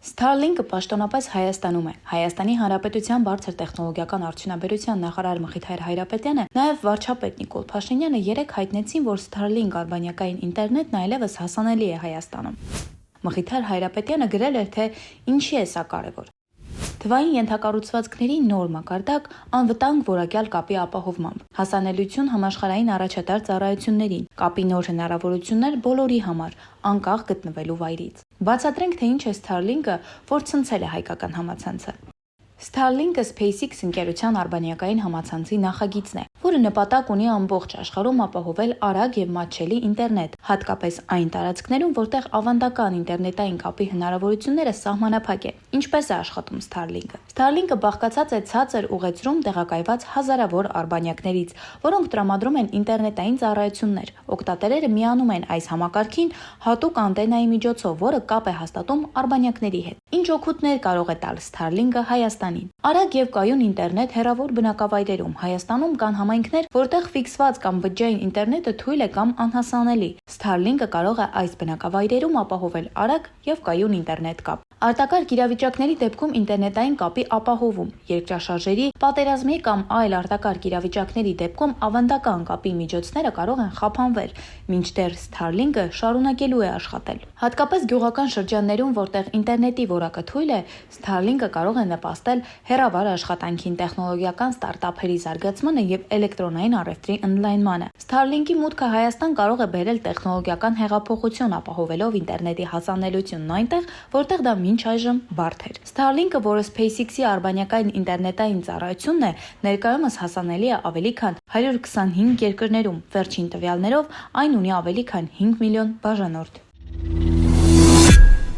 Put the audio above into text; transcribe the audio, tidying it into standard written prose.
Starlink-ը պաշտոնապես Հայաստանում է։ Հայաստանի Հանրապետության բարձր տեխնոլոգիական արդյունաբերության նախարար Մխիթար Հայրապետյանը, նաև վարչապետ Նիկոլ Փաշինյանը երեկ հայտնեցին, որ Starlink արբանյակային ինտերնետն այլևս հասանելի է Հայաստանում։ Մխիթար Հայրապետյանը գրել էր, թե ինչի է սա կարևոր։ Թվային ենթակառուցվածքների նոր մակարդակ անվտանգ որակյալ կապի ապահովմամբ, հասանելիություն համաշխարհային առաջատար ծառայություններին, կապի նոր հնարավորություններ բոլորի համար, անկախ գտնվելու վայրից։ Բացատրենք, թե ինչ է Starlink-ը, որ ցնցել է հայկական համացանցը։ Starlink-ը SpaceX ընկերության արբանյակային համացանցի նախագիծն է, որը նպատակ ունի ամբողջ աշխարհում ապահովել արագ եւ մատչելի ինտերնետ, հատկապես այն տարածքներում, որտեղ ավանդական ինտերնետային կապի հնարավորությունները սահմանափակ են։ Ինչպես է աշխատում Starlink-ը։ Starlink-ը բաղկացած է ցածր ուղեծրում տեղակայված հազարավոր արբանյակներից, որոնք տրամադրում են ինտերնետային ծառայություններ։ Օգտատերերը միանում են այս համակարգին հատուկ անտենայի միջոցով, որը կապ է հաստատում արբանյակների հետ։ Ինչ օգուտներ կարող է տալ Starlink-ը Հայաստանին։ Արագ եւ կայուն ինտերնետ հեռավոր բնակավայրերում։ Հայաստանում կան համայնքներ, որտեղ ֆիքսված կամ բջջային ինտերնետը թույլ է կամ անհասանելի։ Starlink-ը կարող է այս բնակավայրերում ապահովել արագ եւ կայուն ինտերնետ կապ։ Արտակարգ իրավիճակների դեպքում ինտերնետային կապի ապահովում, երկրաշարժերի, պատերազմի կամ այլ արտակարգ իրավիճակների դեպքում ավանդական կապի միջոցները կարող են խափանվել, մինչդեռ Starlink-ը շարունակելու է աշխատել։ Հատկապես գյուղական շրջաններում, որտեղ ինտերնետի որակը թույլ է, Starlink-ը կարող է նպաստել հեռավար աշխատանքին, տեխնոլոգիական ստարտափերի զարգացմանը եւ էլեկտրոնային առևտրի ընդլայնմանը։ Starlink-ի մուտքը Հայաստան կարող է բերել տեխնոլոգիական հեղափոխություն, ապահովելով ինտերնետի հասանելիությունն այնտեղ, որտեղ դա մինչ այժմ բարդ էր։ Starlink-ը, որը SpaceX-ի արբանյակային ինտերնետային ծառայությունն է, ներկայումս հասանելի է ավելի քան 125 երկրներում։ Վերջին տվյալներով այն ունի ավելի քան 5 միլիոն բաժանորդ։